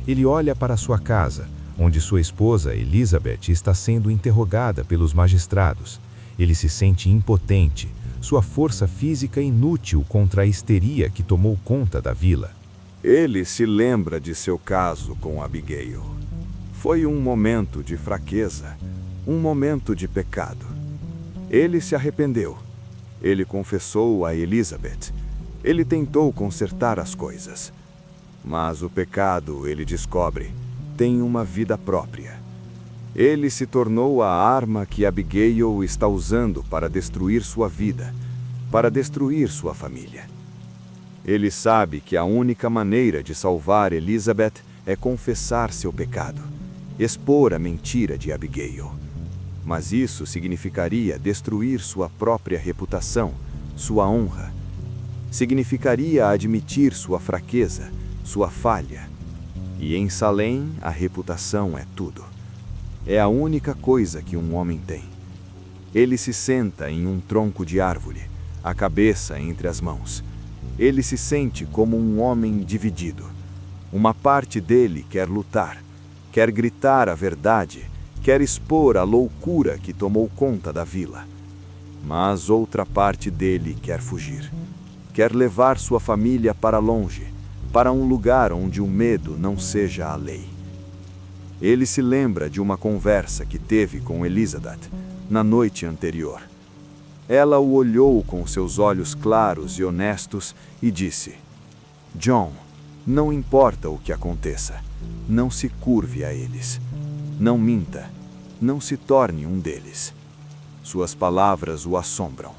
Speaker 3: Ele olha para sua casa, onde sua esposa Elizabeth está sendo interrogada pelos magistrados. Ele se sente impotente, sua força física inútil contra a histeria que tomou conta da vila.
Speaker 4: Ele se lembra de seu caso com Abigail. Foi um momento de fraqueza, um momento de pecado. Ele se arrependeu. Ele confessou a Elizabeth. Ele tentou consertar as coisas. Mas o pecado, ele descobre, tem uma vida própria. Ele se tornou a arma que Abigail está usando para destruir sua vida, para destruir sua família. Ele sabe que a única maneira de salvar Elizabeth é confessar seu pecado, expor a mentira de Abigail. Mas isso significaria destruir sua própria reputação, sua honra. Significaria admitir sua fraqueza, sua falha. E em Salem, a reputação é tudo. É a única coisa que um homem tem. Ele se senta em um tronco de árvore, a cabeça entre as mãos. Ele se sente como um homem dividido. Uma parte dele quer lutar, quer gritar a verdade, quer expor a loucura que tomou conta da vila. Mas outra parte dele quer fugir. Quer levar sua família para longe, para um lugar onde o medo não seja a lei. Ele se lembra de uma conversa que teve com Elizabeth na noite anterior. Ela o olhou com seus olhos claros e honestos e disse: "John, não importa o que aconteça, não se curve a eles. Não minta, não se torne um deles." Suas palavras o assombram.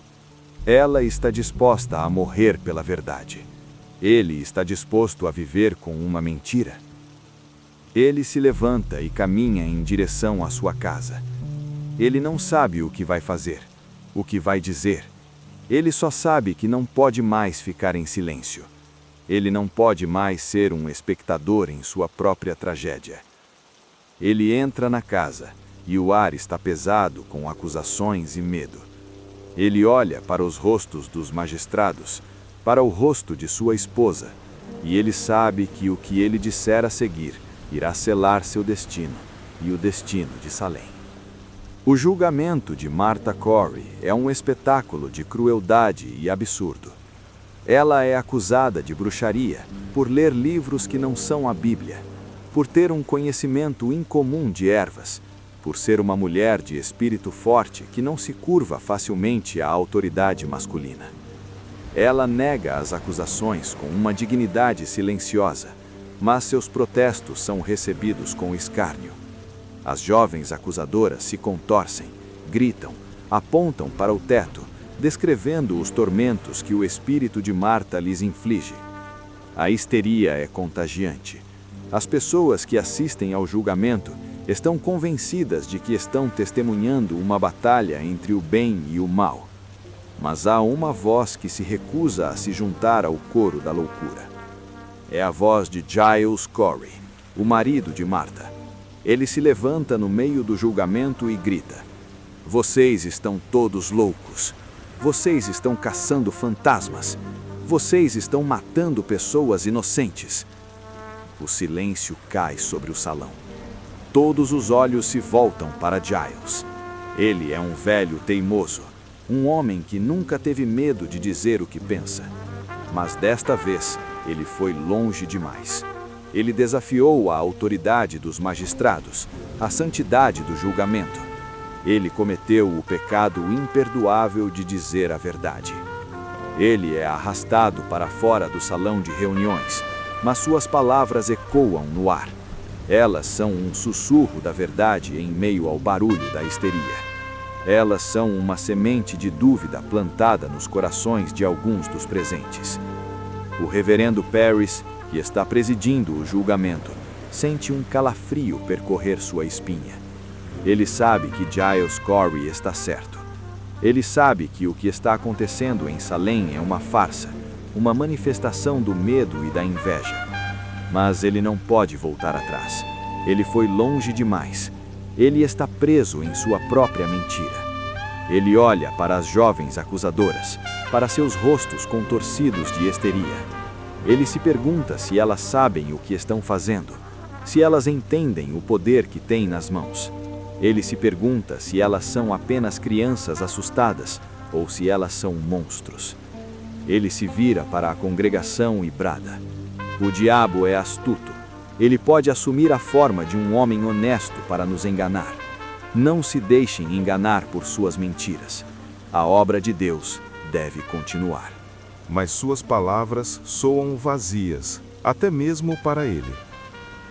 Speaker 4: Ela está disposta a morrer pela verdade. Ele está disposto a viver com uma mentira. Ele se levanta e caminha em direção à sua casa. Ele não sabe o que vai fazer, o que vai dizer. Ele só sabe que não pode mais ficar em silêncio. Ele não pode mais ser um espectador em sua própria tragédia. Ele entra na casa e o ar está pesado com acusações e medo. Ele olha para os rostos dos magistrados, para o rosto de sua esposa, e ele sabe que o que ele disser a seguir irá selar seu destino e o destino de Salem. O julgamento de Martha Corey é um espetáculo de crueldade e absurdo. Ela é acusada de bruxaria por ler livros que não são a Bíblia, por ter um conhecimento incomum de ervas, por ser uma mulher de espírito forte que não se curva facilmente à autoridade masculina. Ela nega as acusações com uma dignidade silenciosa,
Speaker 2: mas seus protestos são recebidos com escárnio. As jovens acusadoras se contorcem, gritam, apontam para o teto, descrevendo os tormentos que o espírito de Marta lhes inflige. A histeria é contagiante. As pessoas que assistem ao julgamento estão convencidas de que estão testemunhando uma batalha entre o bem e o mal. Mas há uma voz que se recusa a se juntar ao coro da loucura. É a voz de Giles Corey, o marido de Marta. Ele se levanta no meio do julgamento e grita: "Vocês estão todos loucos. Vocês estão caçando fantasmas. Vocês estão matando pessoas inocentes." O silêncio cai sobre o salão. Todos os olhos se voltam para Giles. Ele é um velho teimoso, um homem que nunca teve medo de dizer o que pensa. Mas desta vez, ele foi longe demais. Ele desafiou a autoridade dos magistrados, a santidade do julgamento. Ele cometeu o pecado imperdoável de dizer a verdade. Ele é arrastado para fora do salão de reuniões, mas suas palavras ecoam no ar. Elas são um sussurro da verdade em meio ao barulho da histeria. Elas são uma semente de dúvida plantada nos corações de alguns dos presentes. O reverendo Parris, que está presidindo o julgamento, sente um calafrio percorrer sua espinha. Ele sabe que Giles Corey está certo. Ele sabe que o que está acontecendo em Salem é uma farsa, uma manifestação do medo e da inveja. Mas ele não pode voltar atrás. Ele foi longe demais. Ele está preso em sua própria mentira. Ele olha para as jovens acusadoras, para seus rostos contorcidos de histeria. Ele se pergunta se elas sabem o que estão fazendo, se elas entendem o poder que têm nas mãos. Ele se pergunta se elas são apenas crianças assustadas ou se elas são monstros. Ele se vira para a congregação e brada: "O diabo é astuto. Ele pode assumir a forma de um homem honesto para nos enganar. Não se deixem enganar por suas mentiras. A obra de Deus deve continuar."
Speaker 4: Mas suas palavras soam vazias, até mesmo para ele.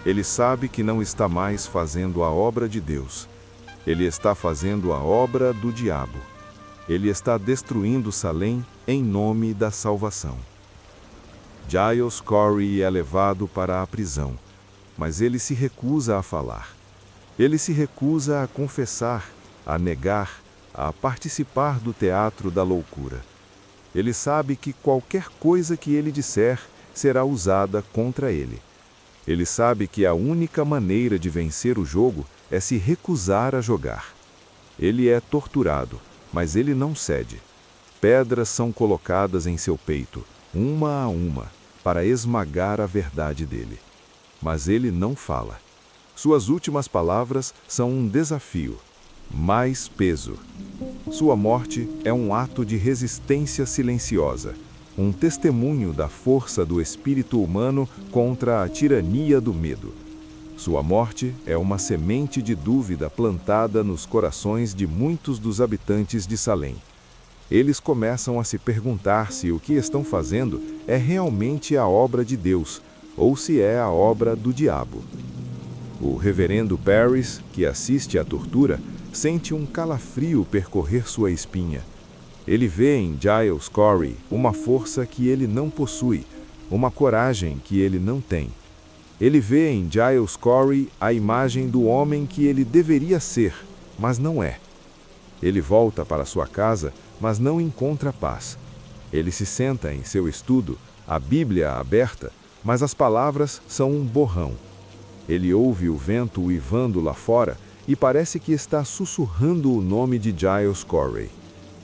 Speaker 4: Ele sabe que não está mais fazendo a obra de Deus. Ele está fazendo a obra do diabo. Ele está destruindo Salem em nome da salvação. Giles Corey é levado para a prisão, mas ele se recusa a falar. Ele se recusa a confessar, a negar, a participar do teatro da loucura. Ele sabe que qualquer coisa que ele disser será usada contra ele. Ele sabe que a única maneira de vencer o jogo é se recusar a jogar. Ele é torturado, mas ele não cede. Pedras são colocadas em seu peito, uma a uma, para esmagar a verdade dele. Mas ele não fala. Suas últimas palavras são um desafio. Mais peso. Sua morte é um ato de resistência silenciosa, um testemunho da força do espírito humano contra a tirania do medo. Sua morte é uma semente de dúvida plantada nos corações de muitos dos habitantes de Salem. Eles começam a se perguntar se o que estão fazendo é realmente a obra de Deus ou se é a obra do diabo. O reverendo Parris, que assiste à tortura, sente um calafrio percorrer sua espinha. Ele vê em Giles Corey uma força que ele não possui, uma coragem que ele não tem. Ele vê em Giles Corey a imagem do homem que ele deveria ser, mas não é. Ele volta para sua casa, mas não encontra paz. Ele se senta em seu estudo, a Bíblia aberta, mas as palavras são um borrão. Ele ouve o vento uivando lá fora e parece que está sussurrando o nome de Giles Corey.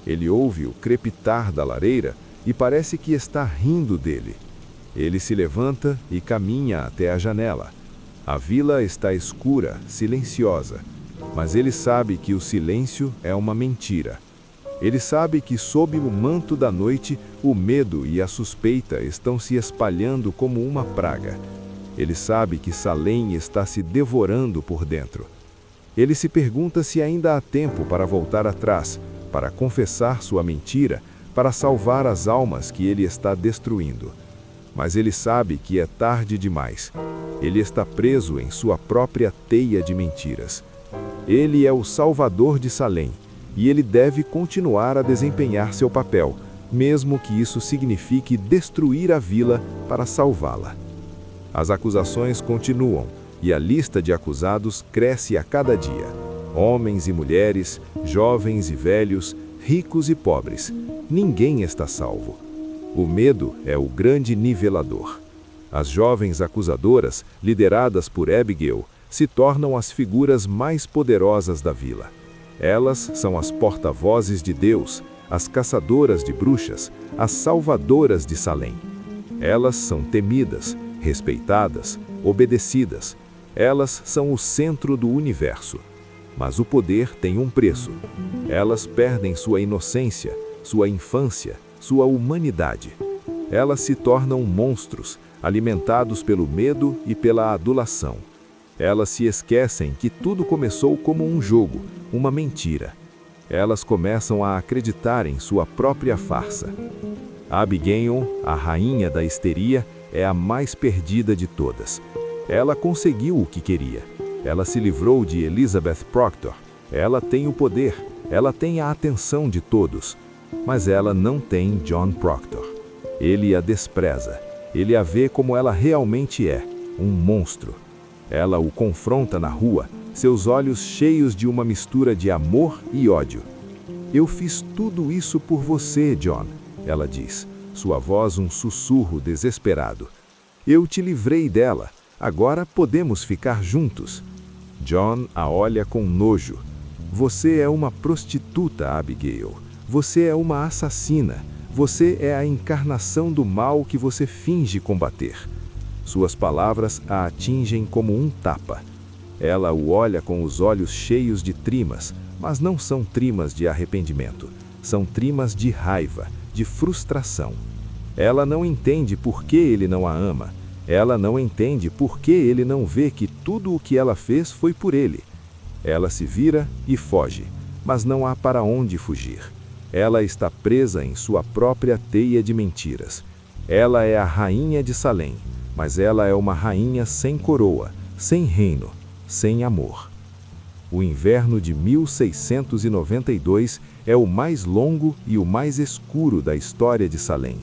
Speaker 4: Ele ouve o crepitar da lareira e parece que está rindo dele. Ele se levanta e caminha até a janela. A vila está escura, silenciosa, mas ele sabe que o silêncio é uma mentira. Ele sabe que sob o manto da noite, o medo e a suspeita estão se espalhando como uma praga. Ele sabe que Salem está se devorando por dentro. Ele se pergunta se ainda há tempo para voltar atrás, para confessar sua mentira, para salvar as almas que ele está destruindo. Mas ele sabe que é tarde demais. Ele está preso em sua própria teia de mentiras. Ele é o salvador de Salem, e ele deve continuar a desempenhar seu papel, mesmo que isso signifique destruir a vila para salvá-la. As acusações continuam, e a lista de acusados cresce a cada dia. Homens e mulheres, jovens e velhos, ricos e pobres. Ninguém está salvo. O medo é o grande nivelador. As jovens acusadoras, lideradas por Abigail, se tornam as figuras mais poderosas da vila. Elas são as porta-vozes de Deus, as caçadoras de bruxas, as salvadoras de Salem. Elas são temidas, respeitadas, obedecidas. Elas são o centro do universo. Mas o poder tem um preço. Elas perdem sua inocência, sua infância, sua humanidade. Elas se tornam monstros, alimentados pelo medo e pela adulação. Elas se esquecem que tudo começou como um jogo, uma mentira. Elas começam a acreditar em sua própria farsa. Abigail, a rainha da histeria, é a mais perdida de todas. Ela conseguiu o que queria. Ela se livrou de Elizabeth Proctor. Ela tem o poder, ela tem a atenção de todos. Mas ela não tem John Proctor. Ele a despreza. Ele a vê como ela realmente é, um monstro. Ela o confronta na rua, seus olhos cheios de uma mistura de amor e ódio. "Eu fiz tudo isso por você, John", ela diz, sua voz um sussurro desesperado. "Eu te livrei dela, agora podemos ficar juntos." John a olha com nojo. "Você é uma prostituta, Abigail. Você é uma assassina. Você é a encarnação do mal que você finge combater." Suas palavras a atingem como um tapa. Ela o olha com os olhos cheios de trimas, mas não são trimas de arrependimento. São trimas de raiva, de frustração. Ela não entende por que ele não a ama. Ela não entende por que ele não vê que tudo o que ela fez foi por ele. Ela se vira e foge, mas não há para onde fugir. Ela está presa em sua própria teia de mentiras. Ela é a rainha de Salem, mas ela é uma rainha sem coroa, sem reino, sem amor. O inverno de 1692 é o mais longo e o mais escuro da história de Salem.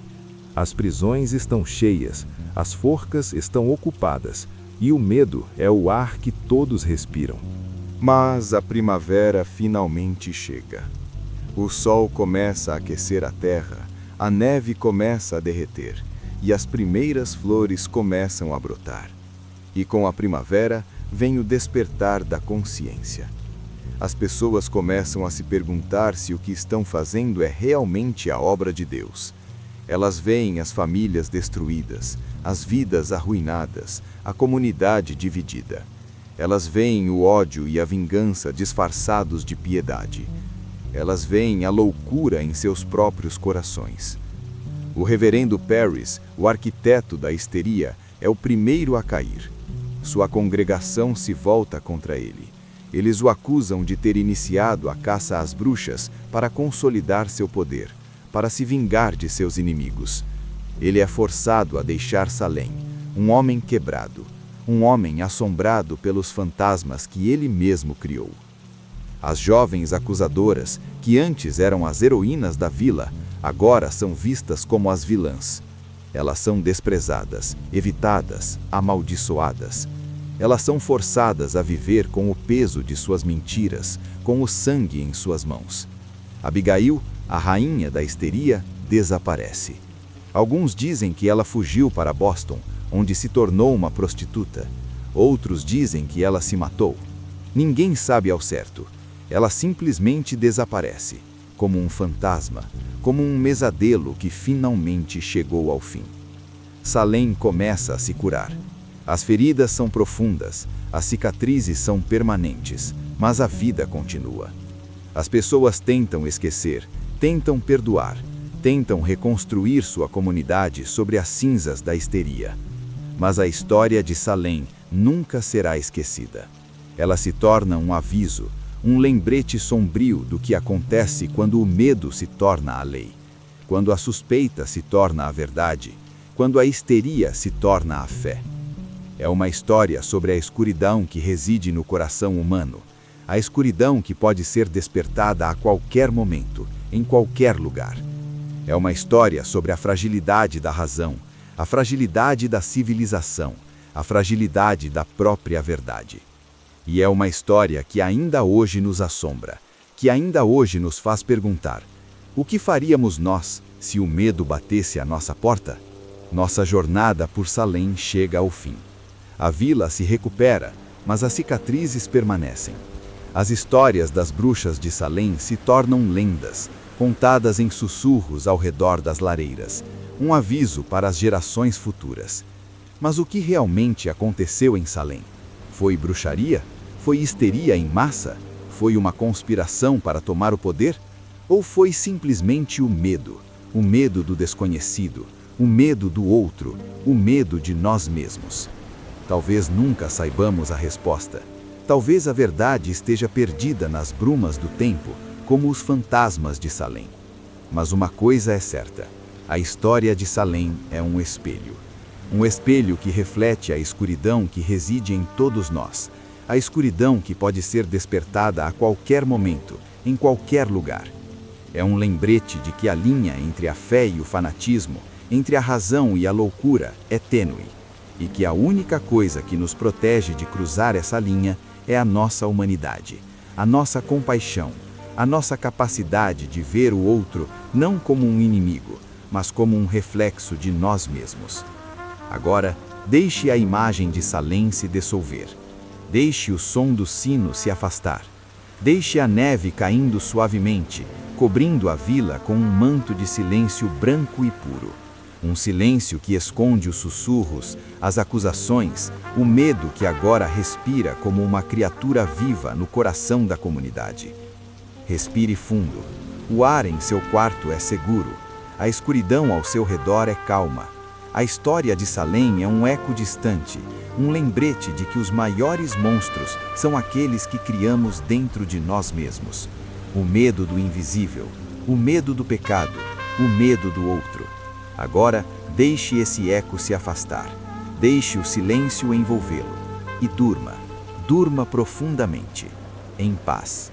Speaker 4: As prisões estão cheias, as forcas estão ocupadas, e o medo é o ar que todos respiram.
Speaker 5: Mas a primavera finalmente chega. O sol começa a aquecer a terra, a neve começa a derreter, e as primeiras flores começam a brotar. E com a primavera vem o despertar da consciência. As pessoas começam a se perguntar se o que estão fazendo é realmente a obra de Deus. Elas veem as famílias destruídas, as vidas arruinadas, a comunidade dividida. Elas veem o ódio e a vingança disfarçados de piedade. Elas veem a loucura em seus próprios corações. O reverendo Parris, o arquiteto da histeria, é o primeiro a cair. Sua congregação se volta contra ele. Eles o acusam de ter iniciado a caça às bruxas para consolidar seu poder, para se vingar de seus inimigos. Ele é forçado a deixar Salem, um homem quebrado, um homem assombrado pelos fantasmas que ele mesmo criou. As jovens acusadoras, que antes eram as heroínas da vila, agora são vistas como as vilãs. Elas são desprezadas, evitadas, amaldiçoadas. Elas são forçadas a viver com o peso de suas mentiras, com o sangue em suas mãos. Abigail, a rainha da histeria, desaparece. Alguns dizem que ela fugiu para Boston, onde se tornou uma prostituta. Outros dizem que ela se matou. Ninguém sabe ao certo. Ela simplesmente desaparece, como um fantasma, como um pesadelo que finalmente chegou ao fim. Salem começa a se curar. As feridas são profundas, as cicatrizes são permanentes, mas a vida continua. As pessoas tentam esquecer, tentam perdoar, tentam reconstruir sua comunidade sobre as cinzas da histeria. Mas a história de Salem nunca será esquecida. Ela se torna um aviso, um lembrete sombrio do que acontece quando o medo se torna a lei, quando a suspeita se torna a verdade,
Speaker 2: quando a histeria se torna a fé. É uma história sobre a escuridão que reside no coração humano, a escuridão que pode ser despertada a qualquer momento, em qualquer lugar. É uma história sobre a fragilidade da razão, a fragilidade da civilização, a fragilidade da própria verdade. E é uma história que ainda hoje nos assombra, que ainda hoje nos faz perguntar: o que faríamos nós se o medo batesse à nossa porta? Nossa jornada por Salem chega ao fim. A vila se recupera, mas as cicatrizes permanecem. As histórias das bruxas de Salem se tornam lendas, contadas em sussurros ao redor das lareiras, um aviso para as gerações futuras. Mas o que realmente aconteceu em Salem? Foi bruxaria? Foi histeria em massa? Foi uma conspiração para tomar o poder? Ou foi simplesmente o medo do desconhecido, o medo do outro, o medo de nós mesmos? Talvez nunca saibamos a resposta. Talvez a verdade esteja perdida nas brumas do tempo, como os fantasmas de Salem. Mas uma coisa é certa: a história de Salem é um espelho. Um espelho que reflete a escuridão que reside em todos nós, a escuridão que pode ser despertada a qualquer momento, em qualquer lugar. É um lembrete de que a linha entre a fé e o fanatismo, entre a razão e a loucura, é tênue, e que a única coisa que nos protege de cruzar essa linha é a nossa humanidade, a nossa compaixão, a nossa capacidade de ver o outro não como um inimigo, mas como um reflexo de nós mesmos. Agora, deixe a imagem de Salem se dissolver. Deixe o som do sino se afastar. Deixe a neve caindo suavemente, cobrindo a vila com um manto de silêncio branco e puro. Um silêncio que esconde os sussurros, as acusações, o medo que agora respira como uma criatura viva no coração da comunidade. Respire fundo. O ar em seu quarto é seguro. A escuridão ao seu redor é calma. A história de Salem é um eco distante, um lembrete de que os maiores monstros são aqueles que criamos dentro de nós mesmos. O medo do invisível, o medo do pecado, o medo do outro. Agora, deixe esse eco se afastar. Deixe o silêncio envolvê-lo. E durma, durma profundamente, em paz.